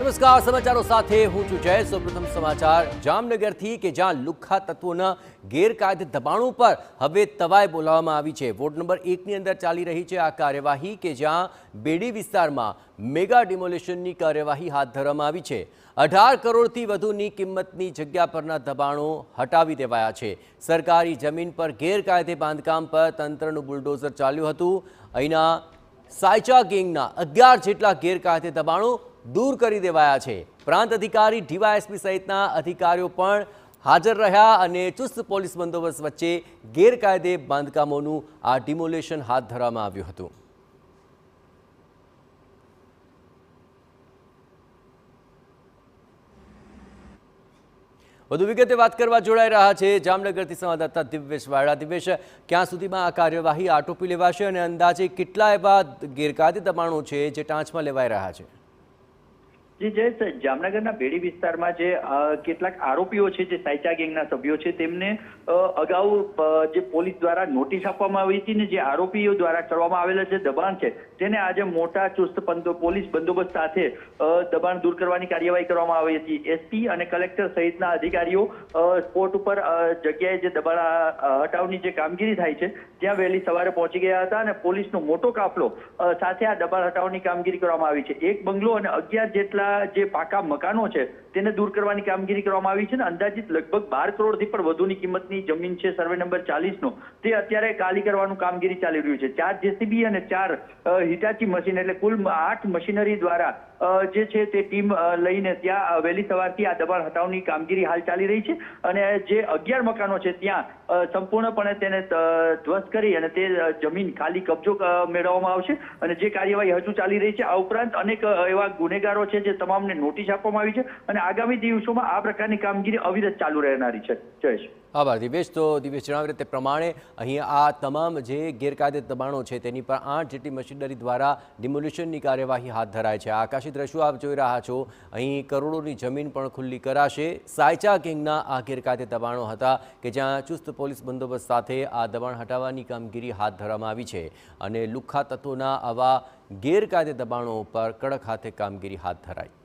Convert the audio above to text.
નમસ્કાર, સમાચારો સાથે હું છું જય। સૌપ્રથમ સમાચાર જામનગરથી કે જ્યાં લુખ્ખા તત્વોના ગેરકાયદે દબાણો પર હવે તવાઈ બોલાવવામાં આવી છે। વોર્ડ નંબર 1ની અંદર ચાલી રહી છે આ કાર્યવાહી કે જ્યાં બેડી વિસ્તારમાં મેગા ડિમોલિશનની કાર્યવાહી હાથ ધરવામાં આવી છે। 18 કરોડથી વધુની કિંમતની જગ્યા પરના દબાણો હટાવી દેવાયા છે। સરકારી જમીન પર ગેરકાયદે બાંધકામ પર તંત્રનું બુલડોઝર ચાલ્યું હતું। અહીંના સાયચા ગેંગના 11 જેટલા ગેરકાયદે દબાણો दूर કરી દેવાયા છે। પ્રાંત અધિકારી ડીવાયએસપી સહિતના અધિકારીઓ પણ હાજર રહ્યા અને ચુસ્ત પોલીસ બંદોબસ્ત વચ્ચે ગેરકાયદે બાંધકામોનું આ ડિમોલેશન હાથ ધરવામાં આવ્યું હતું। વધુ વિગતે વાત કરવા જોડાઈ રહ્યા છે જામનગરથી સંવાદદાતા દિવ્યેશ વાડા। દિવ્યેશ, ક્યાં સુધીમાં આ કાર્યવાહી આટોપી લેવાશે અને અંદાજે કેટલા એવા ગેરકાયદે દબાણો છે જે ટાંચમાં લેવાઈ રહ્યા છે? જી જય, જામનગરના બેડી વિસ્તારમાં જે કેટલાક આરોપીઓ છે જે સાયચા ગેંગના સભ્યો છે તેમને અગાઉ જે પોલીસ દ્વારા નોટિસ આપવામાં આવી હતી ને જે આરોપીઓ દ્વારા કરવામાં આવેલા જે દબાણ છે તેને આજે મોટા ચુસ્ત પોલીસ બંદોબસ્ત સાથે દબાણ દૂર કરવાની કાર્યવાહી કરવામાં આવી હતી। એસપી અને કલેક્ટર સહિતના અધિકારીઓ સ્પોટ ઉપર જગ્યાએ જે દબાણ હટાવની જે કામગીરી થાય છે ત્યાં વહેલી સવારે પહોંચી ગયા હતા અને પોલીસનો મોટો કાફલો સાથે આ દબાણ હટાવની કામગીરી કરવામાં આવી છે। એક બંગલો અને 11 જેટલા જે પાકા મકાનો છે તેને દૂર કરવાની કામગીરી કરવામાં આવી છે ને અંદાજિત લગભગ 12 કરોડથી પણ વધુની કિંમતની જમીન છે સર્વે નંબર 40 નો તે અત્યારે ખાલી કરવાનું કામગીરી ચાલી રહ્યું છે। 4 જેસીબી અને 4 હિટાચી મશીન એટલે કુલ 8 મશીનરી દ્વારા જે છે તે ટીમ લઈને ત્યાં વહેલી સવારથી આ દબાણ હટાવની કામગીરી હાલ ચાલી રહી છે અને જે 11 મકાનો છે ત્યાં સંપૂર્ણપણે તેને ધ્વસ્ત કરી અને તે જમીન ખાલી કબજો મેળવવામાં આવશે અને જે કાર્યવાહી હજુ ચાલી રહી છે। આ ઉપરાંત અનેક એવા ગુનેગારો છે જે તમામને નોટિસ આપવામાં આવી છે અને આગામી દિવસોમાં આ પ્રકારની કામગીરી અવિરત ચાલુ રહેનારી છે। જયેશ, આભાર દિવ્યેશ। તો દિવ્યેશ જણાવી તે પ્રમાણે અહીં આ તમામ જે ગેરકાયદે દબાણો છે તેની પર 8 જેટલી મશીનરી દ્વારા ડિમોલિશનની કાર્યવાહી હાથ ધરાય છે। આકાશી દ્રશ્યો આપ જોઈ રહ્યા છો। અહીં કરોડોની જમીન પણ ખુલ્લી કરાશે। સાયચા ગેંગના આ ગેરકાયદે દબાણો હતા કે જ્યાં ચુસ્ત પોલીસ બંદોબસ્ત સાથે આ દબાણ હટાવવાની કામગીરી હાથ ધરવામાં આવી છે અને લુખ્ખા તત્વોના આવા ગેરકાયદે દબાણો પર કડક હાથે કામગીરી હાથ ધરાઈ।